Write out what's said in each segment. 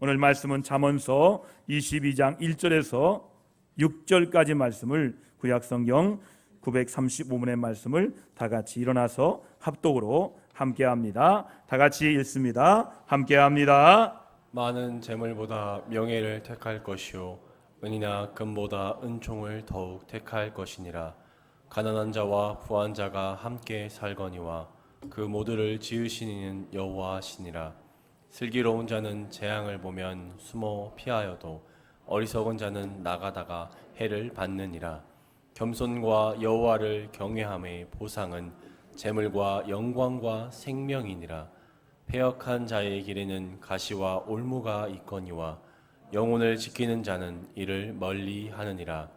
오늘 말씀은 잠언서 22장 1절에서 6절까지 말씀을 구약성경 935문의 말씀을 다 같이 일어나서 합독으로 함께합니다. 다 같이 읽습니다. 함께합니다. 많은 재물보다 명예를 택할 것이요 은이나 금보다 은총을 더욱 택할 것이니라. 가난한 자와 부한 자가 함께 살거니와 그 모두를 지으신 이는 여호와시니라. 슬기로운 자는 재앙을 보면 숨어 피하여도 어리석은 자는 나가다가 해를 받느니라. 겸손과 여호와를 경외함의 보상은 재물과 영광과 생명이니라. 패역한 자의 길에는 가시와 올무가 있거니와 영혼을 지키는 자는 이를 멀리 하느니라.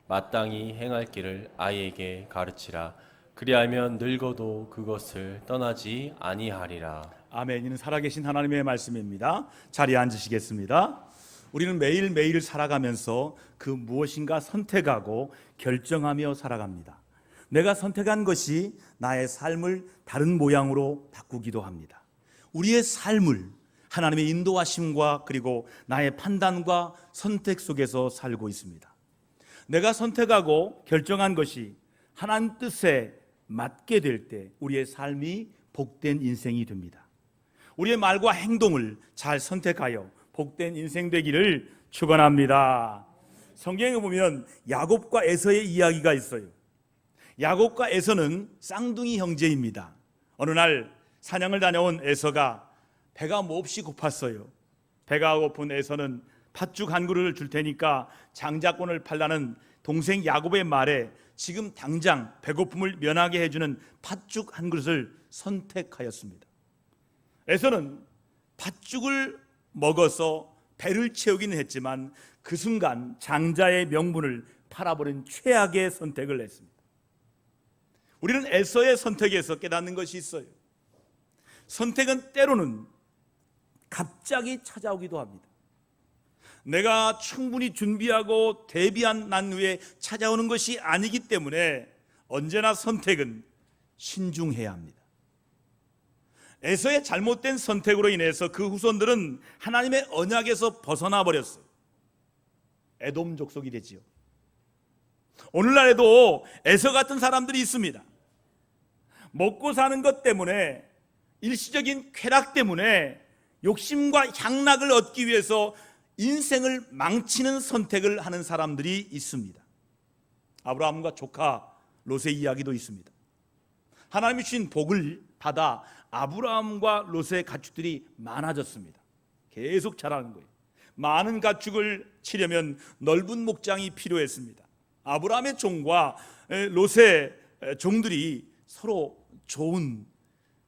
마땅히 행할 길을 아이에게 가르치라. 그리하면 늙어도 그것을 떠나지 아니하리라. 아멘. 이는 살아계신 하나님의 말씀입니다. 자리에 앉으시겠습니다. 우리는 매일매일 살아가면서 그 무엇인가 선택하고 결정하며 살아갑니다. 내가 선택한 것이 나의 삶을 다른 모양으로 바꾸기도 합니다. 우리의 삶을 하나님의 인도하심과 그리고 나의 판단과 선택 속에서 살고 있습니다. 내가 선택하고 결정한 것이 하나님 뜻에 맞게 될 때 우리의 삶이 복된 인생이 됩니다. 우리의 말과 행동을 잘 선택하여 복된 인생 되기를 축원합니다. 성경에 보면 야곱과 에서의 이야기가 있어요. 야곱과 에서는 쌍둥이 형제입니다. 어느 날 사냥을 다녀온 에서가 배가 몹시 고팠어요. 배가 고픈 에서는 팥죽 한 그릇을 줄 테니까 장자권을 팔라는 동생 야곱의 말에 지금 당장 배고픔을 면하게 해주는 팥죽 한 그릇을 선택하였습니다. 에서는 팥죽을 먹어서 배를 채우기는 했지만 그 순간 장자의 명분을 팔아버린 최악의 선택을 했습니다. 우리는 에서의 선택에서 깨닫는 것이 있어요. 선택은 때로는 갑자기 찾아오기도 합니다. 내가 충분히 준비하고 대비한 난 후에 찾아오는 것이 아니기 때문에 언제나 선택은 신중해야 합니다. 에서의 잘못된 선택으로 인해서 그 후손들은 하나님의 언약에서 벗어나 버렸어요. 에돔 족속이 되지요. 오늘날에도 에서 같은 사람들이 있습니다. 먹고 사는 것 때문에, 일시적인 쾌락 때문에 욕심과 향락을 얻기 위해서 인생을 망치는 선택을 하는 사람들이 있습니다. 아브라함과 조카 롯의 이야기도 있습니다. 하나님이 주신 복을 받아 아브라함과 롯의 가축들이 많아졌습니다. 계속 자라는 거예요. 많은 가축을 치려면 넓은 목장이 필요했습니다. 아브라함의 종과 롯의 종들이 서로 좋은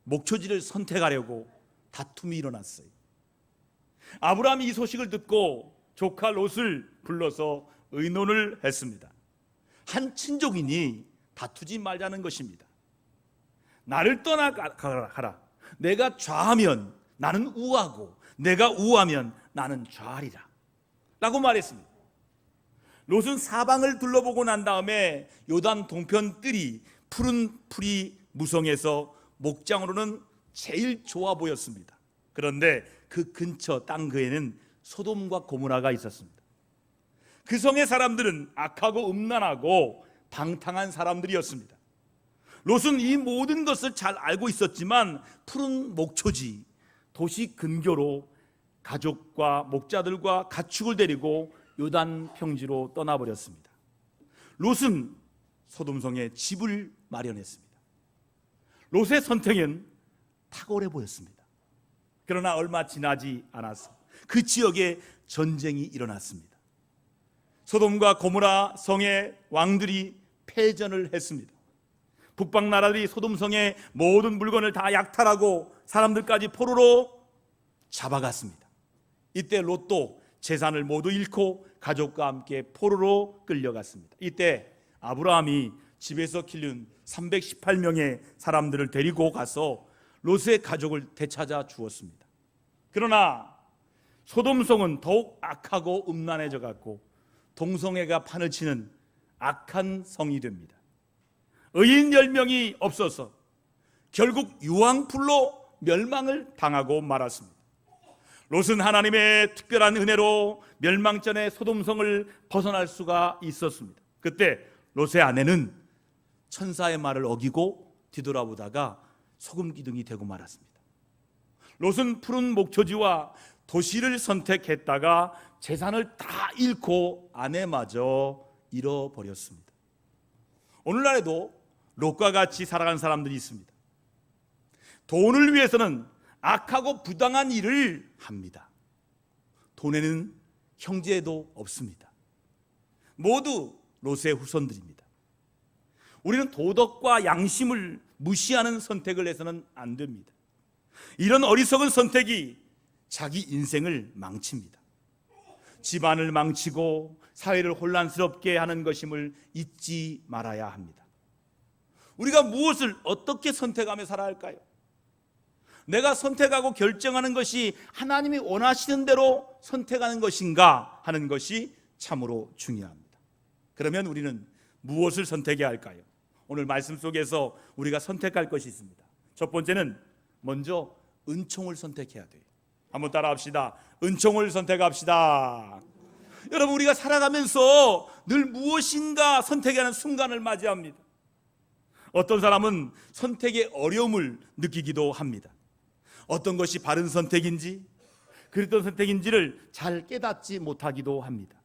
목초지를 선택하려고 다툼이 일어났어요. 아브라함이 이 소식을 듣고 조카 롯을 불러서 의논을 했습니다. 한 친족이니 다투지 말자는 것입니다. 나를 떠나가라. 내가 좌하면 나는 우하고 내가 우하면 나는 좌하리라 라고 말했습니다. 롯은 사방을 둘러보고 난 다음에 요단 동편 뜰이 푸른 풀이 무성해서 목장으로는 제일 좋아 보였습니다. 그런데 그 근처 땅그에는 소돔과 고모라가 있었습니다. 그 성의 사람들은 악하고 음란하고 방탕한 사람들이었습니다. 롯은 이 모든 것을 잘 알고 있었지만 푸른 목초지 도시 근교로 가족과 목자들과 가축을 데리고 요단 평지로 떠나버렸습니다. 롯은 소돔성에 집을 마련했습니다. 롯의 선택은 탁월해 보였습니다. 그러나 얼마 지나지 않아서 그 지역에 전쟁이 일어났습니다. 소돔과 고모라 성의 왕들이 패전을 했습니다. 북방 나라들이 소돔성의 모든 물건을 다 약탈하고 사람들까지 포로로 잡아갔습니다. 이때 롯도 재산을 모두 잃고 가족과 함께 포로로 끌려갔습니다. 이때 아브라함이 집에서 키운 318명의 사람들을 데리고 가서 롯의 가족을 되찾아 주었습니다. 그러나 소돔성은 더욱 악하고 음란해져 갔고 동성애가 판을 치는 악한 성이 됩니다. 의인 10명이 없어서 결국 유황불로 멸망을 당하고 말았습니다. 롯은 하나님의 특별한 은혜로 멸망전의 소돔성을 벗어날 수가 있었습니다. 그때 롯의 아내는 천사의 말을 어기고 뒤돌아보다가 소금 기둥이 되고 말았습니다. 롯은 푸른 목초지와 도시를 선택했다가 재산을 다 잃고 아내마저 잃어버렸습니다. 오늘날에도 롯과 같이 살아가는 사람들이 있습니다. 돈을 위해서는 악하고 부당한 일을 합니다. 돈에는 형제도 없습니다. 모두 롯의 후손들입니다. 우리는 도덕과 양심을 무시하는 선택을 해서는 안 됩니다. 이런 어리석은 선택이 자기 인생을 망칩니다. 집안을 망치고 사회를 혼란스럽게 하는 것임을 잊지 말아야 합니다. 우리가 무엇을 어떻게 선택하며 살아야 할까요? 내가 선택하고 결정하는 것이 하나님이 원하시는 대로 선택하는 것인가 하는 것이 참으로 중요합니다. 그러면 우리는 무엇을 선택해야 할까요? 오늘 말씀 속에서 우리가 선택할 것이 있습니다. 첫 번째는 먼저 은총을 선택해야 돼요. 한번 따라합시다. 은총을 선택합시다. 여러분, 우리가 살아가면서 늘 무엇인가 선택하는 순간을 맞이합니다. 어떤 사람은 선택의 어려움을 느끼기도 합니다. 어떤 것이 바른 선택인지, 그랬던 선택인지를 잘 깨닫지 못하기도 합니다.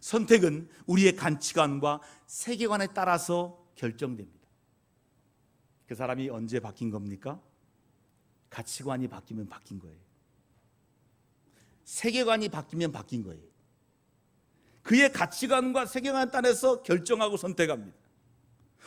선택은 우리의 가치관과 세계관에 따라서 결정됩니다. 그 사람이 언제 바뀐 겁니까? 가치관이 바뀌면 바뀐 거예요. 세계관이 바뀌면 바뀐 거예요. 그의 가치관과 세계관에 따라서 결정하고 선택합니다.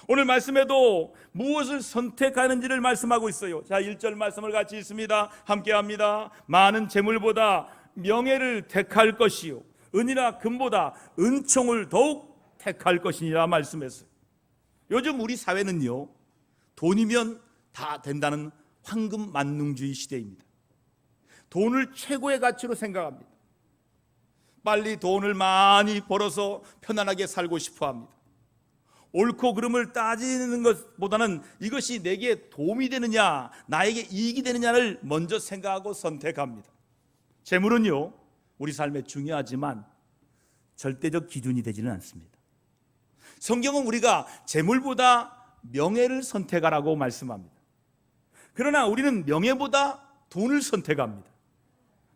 오늘 말씀에도 무엇을 선택하는지를 말씀하고 있어요. 자, 1절 말씀을 같이 읽습니다. 함께 합니다. 많은 재물보다 명예를 택할 것이요 은이나 금보다 은총을 더욱 택할 것이니라 말씀했어요. 요즘 우리 사회는요, 돈이면 다 된다는 황금 만능주의 시대입니다. 돈을 최고의 가치로 생각합니다. 빨리 돈을 많이 벌어서 편안하게 살고 싶어 합니다. 옳고 그름을 따지는 것보다는 이것이 내게 도움이 되느냐, 나에게 이익이 되느냐를 먼저 생각하고 선택합니다. 재물은요, 우리 삶에 중요하지만 절대적 기준이 되지는 않습니다. 성경은 우리가 재물보다 명예를 선택하라고 말씀합니다. 그러나 우리는 명예보다 돈을 선택합니다.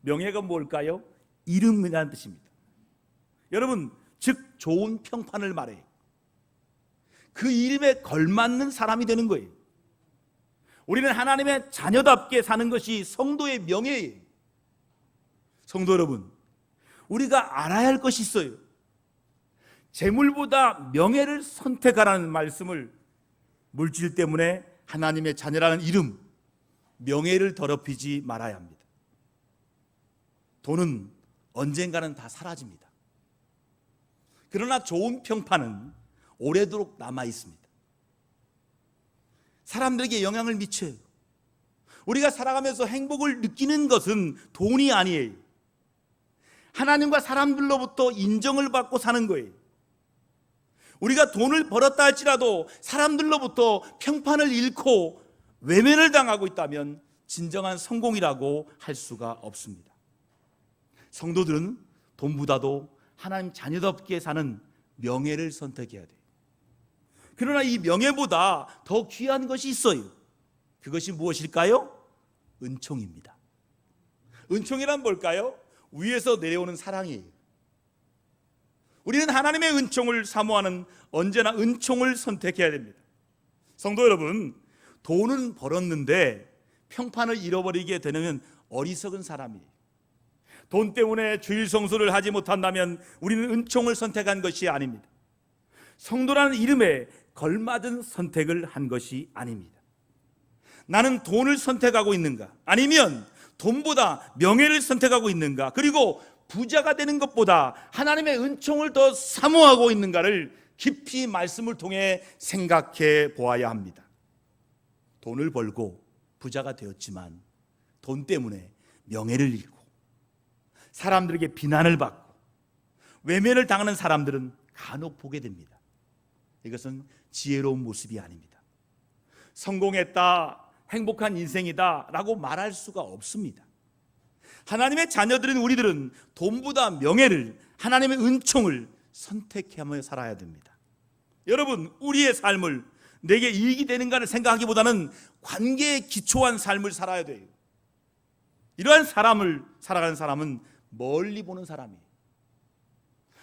명예가 뭘까요? 이름이라는 뜻입니다. 여러분, 즉 좋은 평판을 말해요. 그 이름에 걸맞는 사람이 되는 거예요. 우리는 하나님의 자녀답게 사는 것이 성도의 명예예요. 성도 여러분, 우리가 알아야 할 것이 있어요. 재물보다 명예를 선택하라는 말씀을 물질 때문에 하나님의 자녀라는 이름, 명예를 더럽히지 말아야 합니다. 돈은 언젠가는 다 사라집니다. 그러나 좋은 평판은 오래도록 남아 있습니다. 사람들에게 영향을 미쳐요. 우리가 살아가면서 행복을 느끼는 것은 돈이 아니에요. 하나님과 사람들로부터 인정을 받고 사는 거예요. 우리가 돈을 벌었다 할지라도 사람들로부터 평판을 잃고 외면을 당하고 있다면 진정한 성공이라고 할 수가 없습니다. 성도들은 돈보다도 하나님 자녀답게 사는 명예를 선택해야 돼요. 그러나 이 명예보다 더 귀한 것이 있어요. 그것이 무엇일까요? 은총입니다. 은총이란 뭘까요? 위에서 내려오는 사랑이에요. 우리는 하나님의 은총을 사모하는 언제나 은총을 선택해야 됩니다. 성도 여러분, 돈은 벌었는데 평판을 잃어버리게 되면 어리석은 사람이에요. 돈 때문에 주일 성수를 하지 못한다면 우리는 은총을 선택한 것이 아닙니다. 성도라는 이름에 걸맞은 선택을 한 것이 아닙니다. 나는 돈을 선택하고 있는가? 아니면 돈보다 명예를 선택하고 있는가? 그리고 부자가 되는 것보다 하나님의 은총을 더 사모하고 있는가를 깊이 말씀을 통해 생각해 보아야 합니다. 돈을 벌고 부자가 되었지만 돈 때문에 명예를 잃고 사람들에게 비난을 받고 외면을 당하는 사람들은 간혹 보게 됩니다. 이것은 지혜로운 모습이 아닙니다. 성공했다, 행복한 인생이다 라고 말할 수가 없습니다. 하나님의 자녀들인 우리들은 돈보다 명예를, 하나님의 은총을 선택하며 살아야 됩니다. 여러분, 우리의 삶을 내게 이익이 되는가를 생각하기보다는 관계에 기초한 삶을 살아야 돼요. 이러한 사람을 살아가는 사람은 멀리 보는 사람이에요.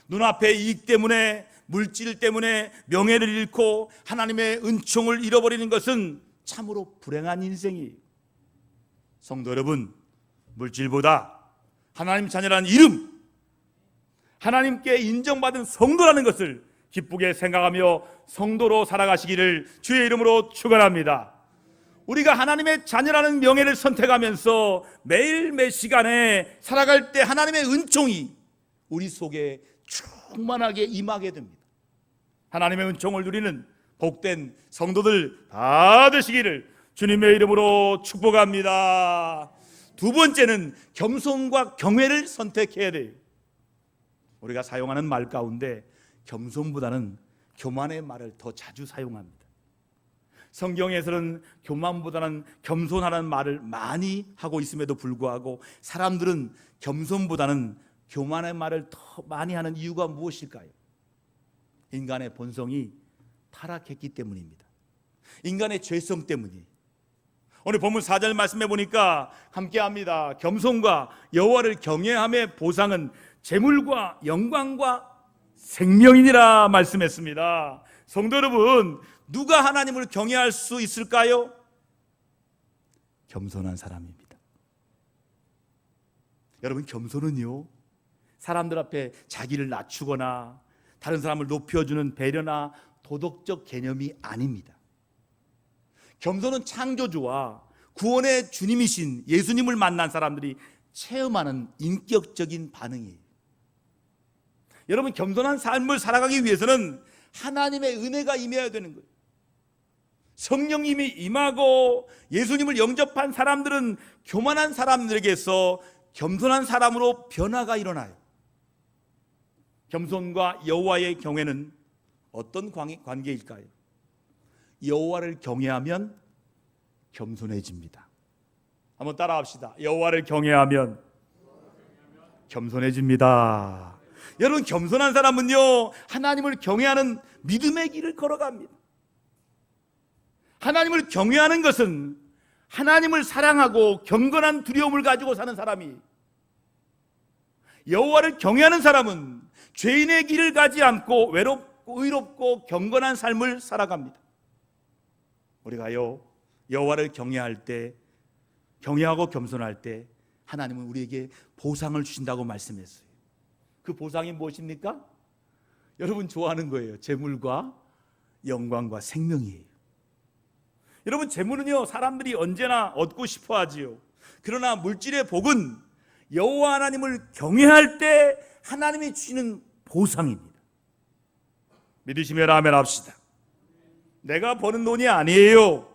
눈앞의 이익 때문에, 물질 때문에 명예를 잃고 하나님의 은총을 잃어버리는 것은 참으로 불행한 인생이에요. 성도 여러분, 물질보다 하나님 자녀라는 이름, 하나님께 인정받은 성도라는 것을 기쁘게 생각하며 성도로 살아가시기를 주의 이름으로 축원합니다. 우리가 하나님의 자녀라는 명예를 선택하면서 매일 매 시간에 살아갈 때 하나님의 은총이 우리 속에 충만하게 임하게 됩니다. 하나님의 은총을 누리는 복된 성도들 다 되시기를 주님의 이름으로 축복합니다. 두 번째는 겸손과 경외를 선택해야 돼요. 우리가 사용하는 말 가운데 겸손보다는 교만의 말을 더 자주 사용합니다. 성경에서는 교만보다는 겸손하라는 말을 많이 하고 있음에도 불구하고 사람들은 겸손보다는 교만의 말을 더 많이 하는 이유가 무엇일까요? 인간의 본성이 타락했기 때문입니다. 인간의 죄성 때문이에요. 오늘 본문 4절 말씀해 보니까 함께합니다. 겸손과 여호와를 경외함의 보상은 재물과 영광과 생명이니라 말씀했습니다. 성도 여러분, 누가 하나님을 경외할 수 있을까요? 겸손한 사람입니다. 여러분, 겸손은요, 사람들 앞에 자기를 낮추거나 다른 사람을 높여주는 배려나 도덕적 개념이 아닙니다. 겸손은 창조주와 구원의 주님이신 예수님을 만난 사람들이 체험하는 인격적인 반응이에요. 여러분, 겸손한 삶을 살아가기 위해서는 하나님의 은혜가 임해야 되는 거예요. 성령님이 임하고 예수님을 영접한 사람들은 교만한 사람들에게서 겸손한 사람으로 변화가 일어나요. 겸손과 여호와의 경외는 어떤 관계일까요? 여호와를 경외하면 겸손해집니다. 한번 따라합시다. 여호와를 경외하면 겸손해집니다. 여러분, 겸손한 사람은요, 하나님을 경외하는 믿음의 길을 걸어갑니다. 하나님을 경외하는 것은 하나님을 사랑하고 경건한 두려움을 가지고 사는 사람이, 여호와를 경외하는 사람은 죄인의 길을 가지 않고 외롭고 의롭고 경건한 삶을 살아갑니다. 우리가요, 여호와를 경외할 때, 경외하고 겸손할 때 하나님은 우리에게 보상을 주신다고 말씀했어요. 그 보상이 무엇입니까? 여러분 좋아하는 거예요. 재물과 영광과 생명이에요. 여러분, 재물은요, 사람들이 언제나 얻고 싶어 하지요. 그러나 물질의 복은 여호와 하나님을 경외할 때 하나님이 주시는 보상입니다. 믿으시면 아멘 합시다. 내가 버는 돈이 아니에요.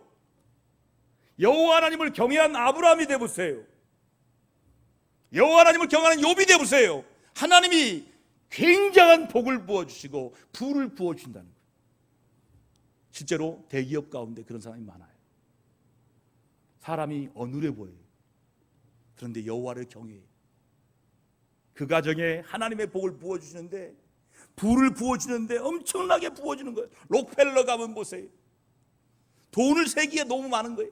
여호와 하나님을 경외한 아브라함이 되보세요. 여호와 하나님을 경외하는 욥이 되보세요. 하나님이 굉장한 복을 부어주시고 부를 부어준다는 거예요. 실제로 대기업 가운데 그런 사람이 많아요. 사람이 어눌해 보여요. 그런데 여호와를 경외해요. 그 가정에 하나님의 복을 부어주시는데, 부를 부어주는데 엄청나게 부어주는 거예요. 록펠러 가면 보세요. 돈을 세기에 너무 많은 거예요.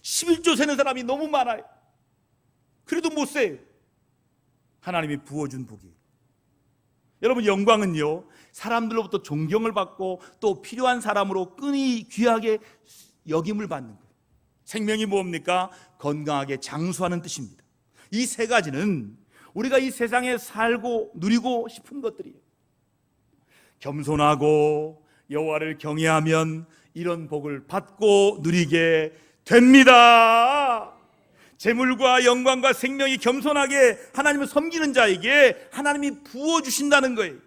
11조 세는 사람이 너무 많아요. 그래도 못 세요. 하나님이 부어준 복이. 여러분, 영광은요, 사람들로부터 존경을 받고 또 필요한 사람으로 끈이 귀하게 여김을 받는 거예요. 생명이 뭡니까? 건강하게 장수하는 뜻입니다. 이 세 가지는 우리가 이 세상에 살고 누리고 싶은 것들이에요. 겸손하고 여호와를 경외하면 이런 복을 받고 누리게 됩니다. 재물과 영광과 생명이 겸손하게 하나님을 섬기는 자에게 하나님이 부어주신다는 거예요.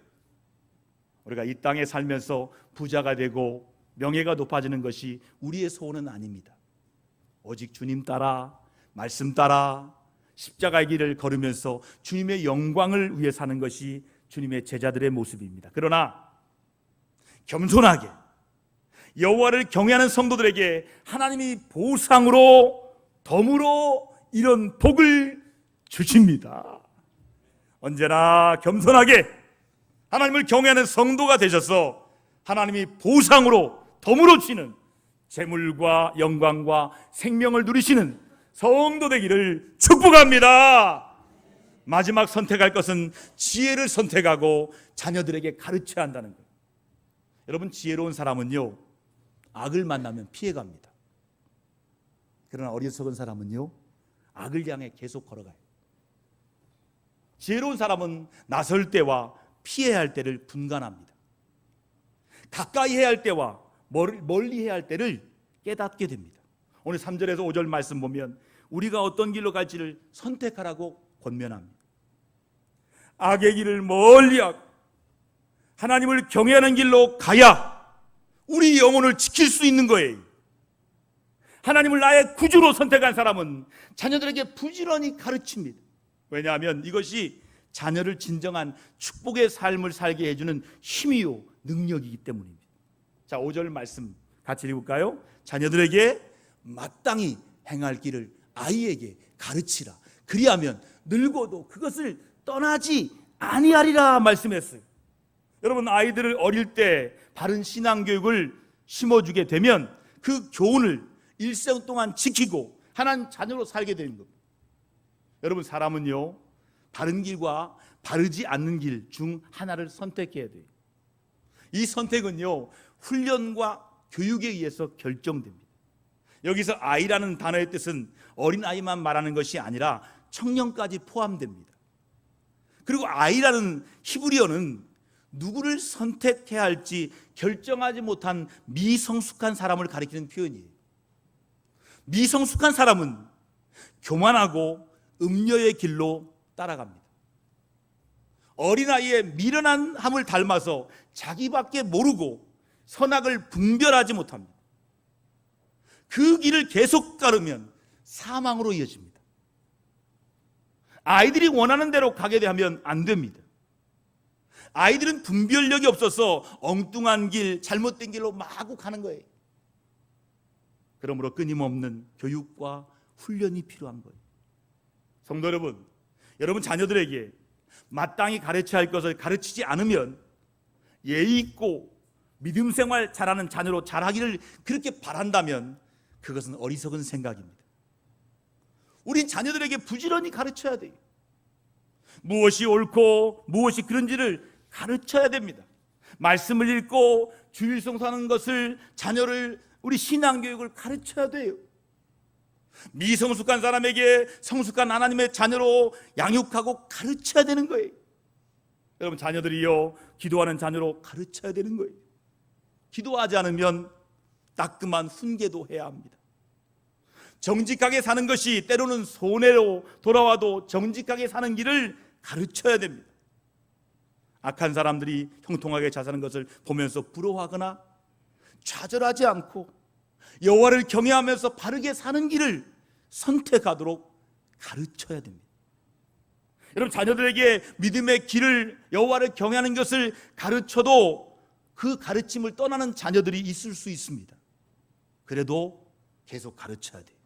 우리가 이 땅에 살면서 부자가 되고 명예가 높아지는 것이 우리의 소원은 아닙니다. 오직 주님 따라, 말씀 따라 십자가의 길을 걸으면서 주님의 영광을 위해 사는 것이 주님의 제자들의 모습입니다. 그러나 겸손하게 여호와를 경외하는 성도들에게 하나님이 보상으로 덤으로 이런 복을 주십니다. 언제나 겸손하게 하나님을 경외하는 성도가 되셔서 하나님이 보상으로 덤으로 주시는 재물과 영광과 생명을 누리시는 성도 되기를 축복합니다. 마지막 선택할 것은 지혜를 선택하고 자녀들에게 가르쳐야 한다는 거예요. 여러분, 지혜로운 사람은요, 악을 만나면 피해갑니다. 그러나 어리석은 사람은요, 악을 향해 계속 걸어가요. 지혜로운 사람은 나설 때와 피해야 할 때를 분간합니다. 가까이 해야 할 때와 멀리 해야 할 때를 깨닫게 됩니다. 오늘 3절에서 5절 말씀 보면 우리가 어떤 길로 갈지를 선택하라고 권면합니다. 악의 길을 멀리하고 하나님을 경외하는 길로 가야 우리 영혼을 지킬 수 있는 거예요. 하나님을 나의 구주로 선택한 사람은 자녀들에게 부지런히 가르칩니다. 왜냐하면 이것이 자녀를 진정한 축복의 삶을 살게 해주는 힘이요 능력이기 때문입니다. 자, 5절 말씀 같이 읽을까요? 자녀들에게 마땅히 행할 길을 아이에게 가르치라. 그리하면 늙어도 그것을 떠나지 아니하리라 말씀했어요. 여러분, 아이들을 어릴 때 바른 신앙 교육을 심어주게 되면 그 교훈을 일생 동안 지키고 하나님 자녀로 살게 되는 겁니다. 여러분, 사람은요, 바른 길과 바르지 않는 길 중 하나를 선택해야 돼요. 이 선택은요, 훈련과 교육에 의해서 결정됩니다. 여기서 아이라는 단어의 뜻은 어린아이만 말하는 것이 아니라 청년까지 포함됩니다. 그리고 아이라는 히브리어는 누구를 선택해야 할지 결정하지 못한 미성숙한 사람을 가리키는 표현이에요. 미성숙한 사람은 교만하고 음녀의 길로 따라갑니다. 어린아이의 미련한 함을 닮아서 자기밖에 모르고 선악을 분별하지 못합니다. 그 길을 계속 따르면 사망으로 이어집니다. 아이들이 원하는 대로 가게 되면 안 됩니다. 아이들은 분별력이 없어서 엉뚱한 길, 잘못된 길로 마구 가는 거예요. 그러므로 끊임없는 교육과 훈련이 필요한 거예요. 성도 여러분, 여러분 자녀들에게 마땅히 가르쳐야 할 것을 가르치지 않으면 예의 있고 믿음 생활 잘하는 자녀로 자라기를 그렇게 바란다면 그것은 어리석은 생각입니다. 우린 자녀들에게 부지런히 가르쳐야 돼요. 무엇이 옳고 무엇이 그런지를 가르쳐야 됩니다. 말씀을 읽고 주일 성수하는 것을 자녀를 우리 신앙교육을 가르쳐야 돼요. 미성숙한 사람에게 성숙한 하나님의 자녀로 양육하고 가르쳐야 되는 거예요. 여러분, 자녀들이요, 기도하는 자녀로 가르쳐야 되는 거예요. 기도하지 않으면 따끔한 훈계도 해야 합니다. 정직하게 사는 것이 때로는 손해로 돌아와도 정직하게 사는 길을 가르쳐야 됩니다. 악한 사람들이 형통하게 잘 사는 것을 보면서 부러워하거나 좌절하지 않고 여호와를 경외하면서 바르게 사는 길을 선택하도록 가르쳐야 됩니다. 여러분, 자녀들에게 믿음의 길을, 여호와를 경외하는 것을 가르쳐도 그 가르침을 떠나는 자녀들이 있을 수 있습니다. 그래도 계속 가르쳐야 돼요.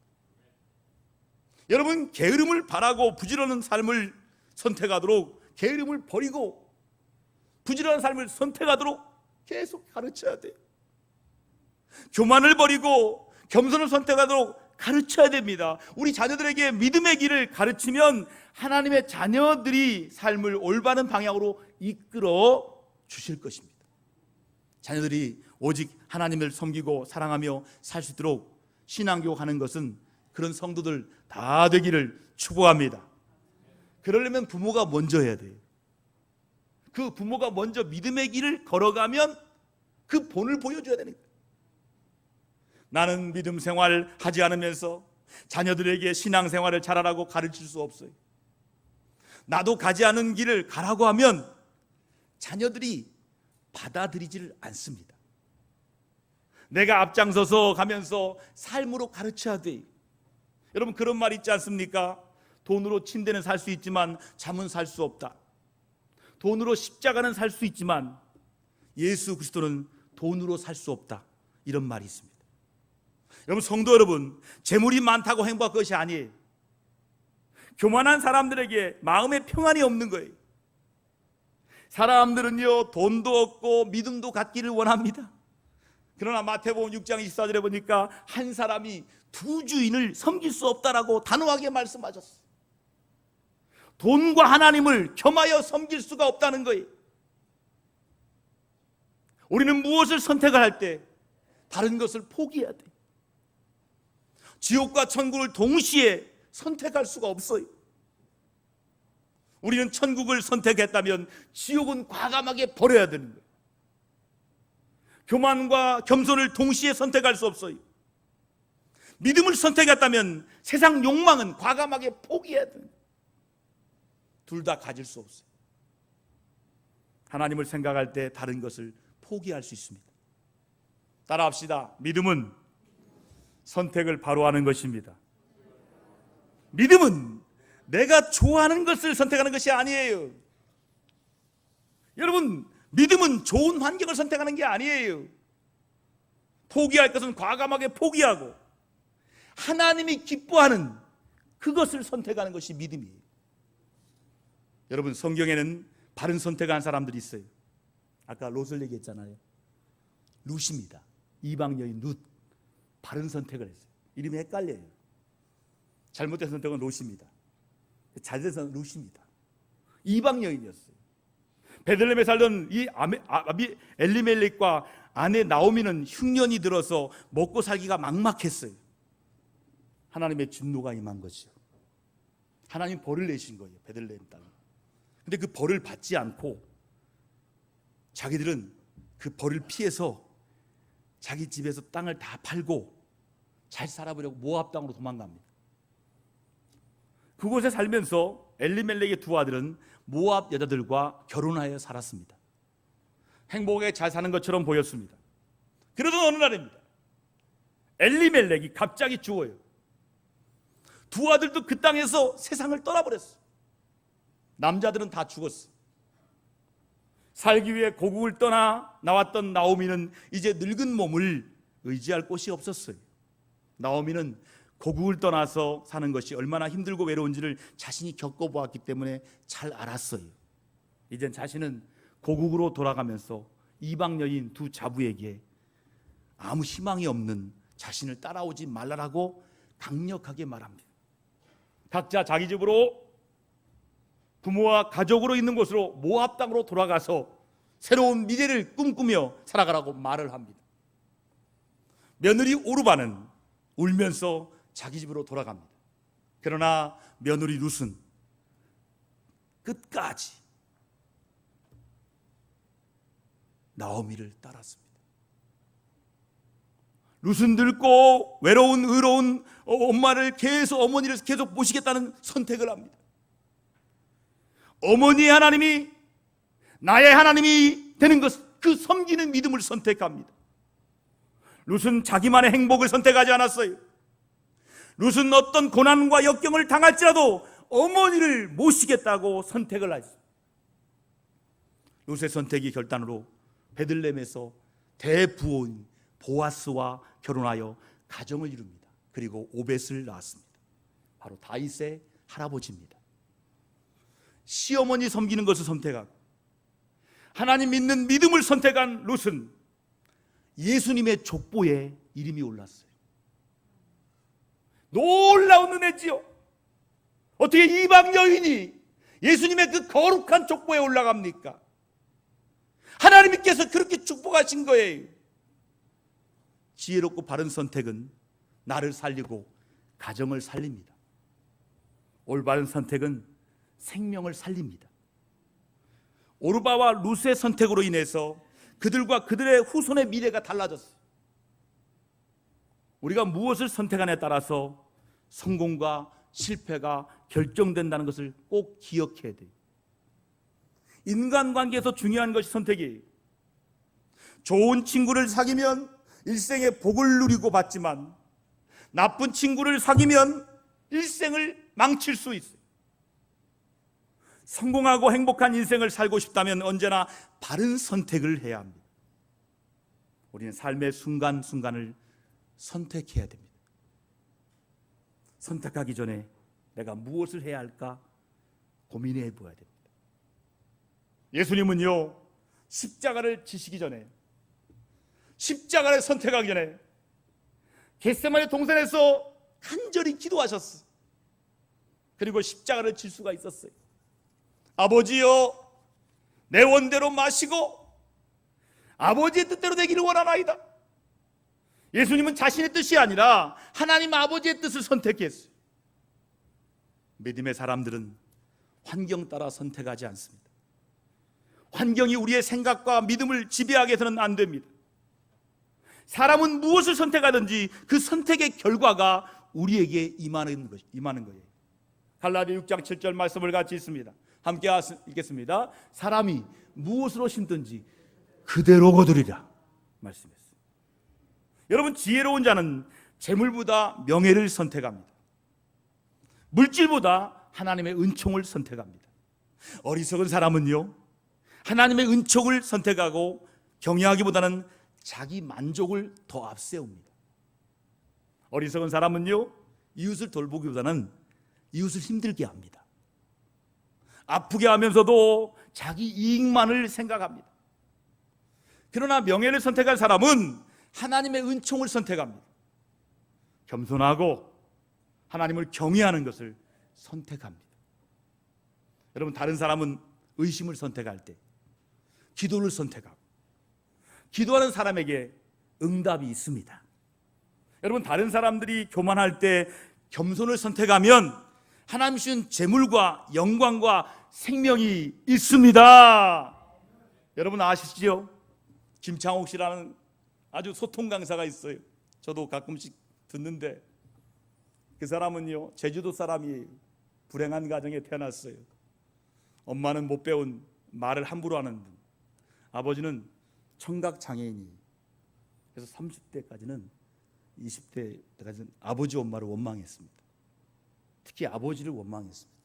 여러분, 게으름을 바라고 부지런한 삶을 선택하도록, 게으름을 버리고 부지런한 삶을 선택하도록 계속 가르쳐야 돼요. 교만을 버리고 겸손을 선택하도록 가르쳐야 됩니다. 우리 자녀들에게 믿음의 길을 가르치면 하나님의 자녀들이 삶을 올바른 방향으로 이끌어 주실 것입니다. 자녀들이 오직 하나님을 섬기고 사랑하며 살 수 있도록 신앙교육하는 것은 그런 성도들 다 되기를 축복합니다. 그러려면 부모가 먼저 해야 돼요. 그 부모가 먼저 믿음의 길을 걸어가면 그 본을 보여줘야 되는 거예요. 나는 믿음 생활 하지 않으면서 자녀들에게 신앙 생활을 잘하라고 가르칠 수 없어요. 나도 가지 않은 길을 가라고 하면 자녀들이 받아들이지를 않습니다. 내가 앞장서서 가면서 삶으로 가르쳐야 돼요. 여러분, 그런 말 있지 않습니까? 돈으로 침대는 살 수 있지만 잠은 살 수 없다. 돈으로 십자가는 살 수 있지만 예수 그리스도는 돈으로 살 수 없다. 이런 말이 있습니다. 여러분, 성도 여러분, 재물이 많다고 행복할 것이 아니에요. 교만한 사람들에게 마음의 평안이 없는 거예요. 사람들은요, 돈도 없고 믿음도 갖기를 원합니다. 그러나 마태복음 6장 24절에 보니까 한 사람이 두 주인을 섬길 수 없다라고 단호하게 말씀하셨어요. 돈과 하나님을 겸하여 섬길 수가 없다는 거예요. 우리는 무엇을 선택을 할 때 다른 것을 포기해야 돼요. 지옥과 천국을 동시에 선택할 수가 없어요. 우리는 천국을 선택했다면 지옥은 과감하게 버려야 되는 거예요. 교만과 겸손을 동시에 선택할 수 없어요. 믿음을 선택했다면 세상 욕망은 과감하게 포기해야 되는 거예요. 둘 다 가질 수 없어요. 하나님을 생각할 때 다른 것을 포기할 수 있습니다. 따라합시다. 믿음은 선택을 바로 하는 것입니다. 믿음은 내가 좋아하는 것을 선택하는 것이 아니에요. 여러분, 믿음은 좋은 환경을 선택하는 게 아니에요. 포기할 것은 과감하게 포기하고 하나님이 기뻐하는 그것을 선택하는 것이 믿음이에요. 여러분, 성경에는 바른 선택한 사람들이 있어요. 아까 롯을 얘기했잖아요. 룻입니다. 이방 여인 룻. 바른 선택을 했어요. 이름이 헷갈려요. 잘못된 선택은 롯입니다. 잘된 선택은 룻입니다. 이방 여인이었어요. 베들레헴에 살던 이 아비 엘리멜렉과 아내 나오미는 흉년이 들어서 먹고 살기가 막막했어요. 하나님의 진노가 임한 거죠. 하나님 벌을 내신 거예요. 베들레헴 땅에. 근데 그 벌을 받지 않고 자기들은 그 벌을 피해서 자기 집에서 땅을 다 팔고 잘 살아보려고 모압 땅으로 도망갑니다. 그곳에 살면서 엘리멜렉의 두 아들은 모압 여자들과 결혼하여 살았습니다. 행복하게 잘 사는 것처럼 보였습니다. 그러던 어느 날입니다. 엘리멜렉이 갑자기 죽어요. 두 아들도 그 땅에서 세상을 떠나버렸어요. 남자들은 다 죽었어요. 살기 위해 고국을 떠나 나왔던 나오미는 이제 늙은 몸을 의지할 곳이 없었어요. 나오미는 고국을 떠나서 사는 것이 얼마나 힘들고 외로운지를 자신이 겪어보았기 때문에 잘 알았어요. 이젠 자신은 고국으로 돌아가면서 이방 여인 두 자부에게 아무 희망이 없는 자신을 따라오지 말라라고 강력하게 말합니다. 각자 자기 집으로 부모와 가족으로 있는 곳으로 모압 땅으로 돌아가서 새로운 미래를 꿈꾸며 살아가라고 말을 합니다. 며느리 오르바는 울면서 자기 집으로 돌아갑니다. 그러나 며느리 룻은 끝까지 나오미를 따랐습니다. 룻은 늙고 외로운 의로운 어머니를 계속 모시겠다는 선택을 합니다. 어머니의 하나님이 나의 하나님이 되는 것, 그 섬기는 믿음을 선택합니다. 룻은 자기만의 행복을 선택하지 않았어요. 룻은 어떤 고난과 역경을 당할지라도 어머니를 모시겠다고 선택을 했어요. 룻의 선택이 결단으로 베들레헴에서 대부호인 보아스와 결혼하여 가정을 이룹니다. 그리고 오벳을 낳았습니다. 바로 다윗의 할아버지입니다. 시어머니 섬기는 것을 선택하고 하나님 믿는 믿음을 선택한 룻은 예수님의 족보에 이름이 올랐어요. 놀라운 은혜지요. 어떻게 이방 여인이 예수님의 그 거룩한 족보에 올라갑니까? 하나님께서 그렇게 축복하신 거예요. 지혜롭고 바른 선택은 나를 살리고 가정을 살립니다. 올바른 선택은 생명을 살립니다. 오르바와 룻의 선택으로 인해서 그들과 그들의 후손의 미래가 달라졌어요. 우리가 무엇을 선택하냐에 따라서 성공과 실패가 결정된다는 것을 꼭 기억해야 돼요. 인간관계에서 중요한 것이 선택이에요. 좋은 친구를 사귀면 일생의 복을 누리고 받지만 나쁜 친구를 사귀면 일생을 망칠 수 있어요. 성공하고 행복한 인생을 살고 싶다면 언제나 바른 선택을 해야 합니다. 우리는 삶의 순간순간을 선택해야 됩니다. 선택하기 전에 내가 무엇을 해야 할까 고민해 보아야 됩니다. 예수님은요, 십자가를 지시기 전에, 십자가를 선택하기 전에 겟세마네 동산에서 간절히 기도하셨어. 그리고 십자가를 질 수가 있었어요. 아버지여, 내 원대로 마시고 아버지의 뜻대로 되기를 원하나이다. 예수님은 자신의 뜻이 아니라 하나님 아버지의 뜻을 선택했어요. 믿음의 사람들은 환경 따라 선택하지 않습니다. 환경이 우리의 생각과 믿음을 지배하게 해서는 안 됩니다. 사람은 무엇을 선택하든지 그 선택의 결과가 우리에게 임하는 거예요. 갈라디아 6장 7절 말씀을 같이 읽습니다. 함께 읽겠습니다. 사람이 무엇으로 심든지 그대로 거두리라 말씀했어요. 여러분, 지혜로운 자는 재물보다 명예를 선택합니다. 물질보다 하나님의 은총을 선택합니다. 어리석은 사람은요, 하나님의 은총을 선택하고 경외하기보다는 자기 만족을 더 앞세웁니다. 어리석은 사람은요, 이웃을 돌보기보다는 이웃을 힘들게 합니다. 아프게 하면서도 자기 이익만을 생각합니다. 그러나 명예를 선택한 사람은 하나님의 은총을 선택합니다. 겸손하고 하나님을 경외하는 것을 선택합니다. 여러분, 다른 사람은 의심을 선택할 때 기도를 선택하고, 기도하는 사람에게 응답이 있습니다. 여러분, 다른 사람들이 교만할 때 겸손을 선택하면 하나님 주신 재물과 영광과 생명이 있습니다. 여러분 아시죠? 김창옥 씨라는 아주 소통 강사가 있어요. 저도 가끔씩 듣는데, 그 사람은요, 제주도 사람이에요. 불행한 가정에 태어났어요. 엄마는 못 배운 말을 함부로 하는 분, 아버지는 청각 장애인이. 그래서 30대까지는 20대 때까지는 아버지 엄마를 원망했습니다. 특히 아버지를 원망했습니다.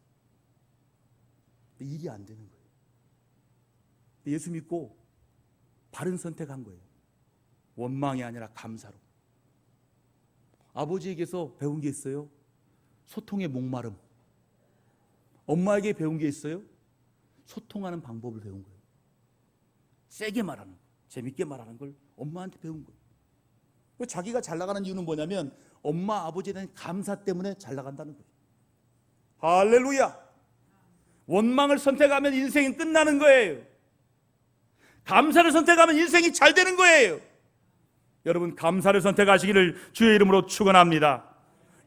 일이 안 되는 거예요. 예수 믿고 바른 선택한 거예요. 원망이 아니라 감사로. 아버지에게서 배운 게 있어요. 소통의 목마름. 엄마에게 배운 게 있어요. 소통하는 방법을 배운 거예요. 세게 말하는 거, 재밌게 말하는 걸 엄마한테 배운 거예요. 자기가 잘 나가는 이유는 뭐냐면 엄마 아버지에 대한 감사 때문에 잘 나간다는 거예요. 할렐루야. 원망을 선택하면 인생이 끝나는 거예요. 감사를 선택하면 인생이 잘 되는 거예요. 여러분, 감사를 선택하시기를 주의 이름으로 축원합니다.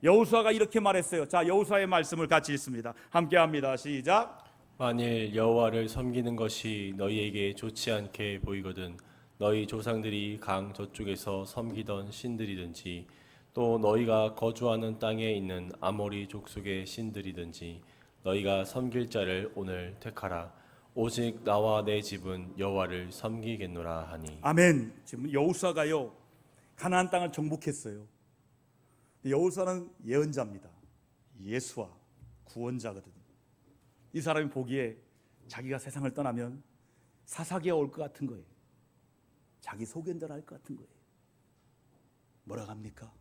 여호수아가 이렇게 말했어요. 자, 여호수아의 말씀을 같이 읽습니다. 함께 합니다. 시작. 만일 여호와를 섬기는 것이 너희에게 좋지 않게 보이거든 너희 조상들이 강 저쪽에서 섬기던 신들이든지 또 너희가 거주하는 땅에 있는 아모리 족속의 신들이든지 너희가 섬길 자를 오늘 택하라. 오직 나와 내 집은 여호와를 섬기겠노라 하니. 아멘. 지금 여호수아가요, 가나안 땅을 정복했어요. 여호수아는 예언자입니다. 예수와 구원자거든요. 이 사람이 보기에 자기가 세상을 떠나면 사사기가 올 것 같은 거예요. 자기 소견대로 할 것 같은 거예요. 뭐라고 합니까?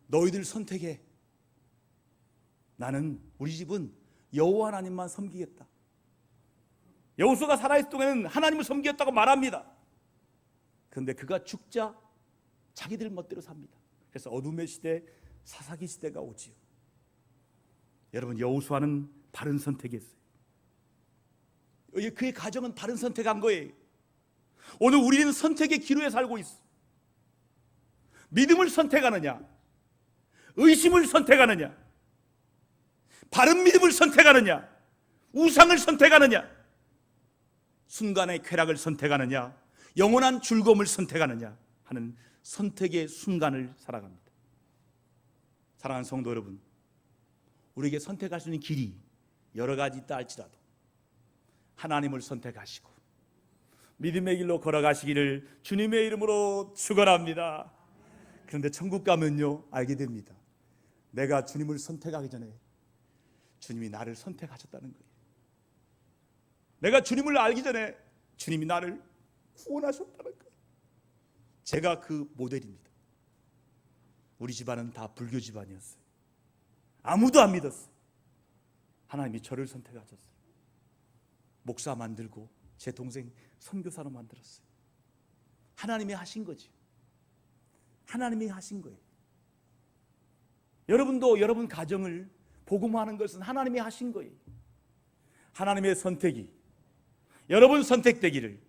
너희들 선택해. 나는, 우리 집은 여호와 하나님만 섬기겠다. 여호수아가 살아있을 동안에는 하나님을 섬기겠다고 말합니다. 그런데 그가 죽자 자기들 멋대로 삽니다. 그래서 어둠의 시대, 사사기 시대가 오지요. 여러분, 여호수아는 바른 선택했어요. 그의 가정은 바른 선택한 거예요. 오늘 우리는 선택의 기로에 살고 있어. 믿음을 선택하느냐, 의심을 선택하느냐, 바른 믿음을 선택하느냐, 우상을 선택하느냐, 순간의 쾌락을 선택하느냐, 영원한 즐거움을 선택하느냐 하는 선택의 순간을 살아갑니다. 사랑하는 성도 여러분, 우리에게 선택할 수 있는 길이 여러 가지 있다 할지라도 하나님을 선택하시고 믿음의 길로 걸어가시기를 주님의 이름으로 축원합니다. 그런데 천국 가면요, 알게 됩니다. 내가 주님을 선택하기 전에 주님이 나를 선택하셨다는 거예요. 내가 주님을 알기 전에 주님이 나를 구원하셨다는 거예요. 제가 그 모델입니다. 우리 집안은 다 불교 집안이었어요. 아무도 안 믿었어요. 하나님이 저를 선택하셨어요. 목사 만들고 제 동생 선교사로 만들었어요. 하나님이 하신 거지. 하나님이 하신 거예요. 여러분도 여러분 가정을 복음화하는 것은 하나님이 하신 거예요. 하나님의 선택이 여러분 선택되기를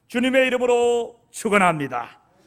주님의 이름으로 축원합니다.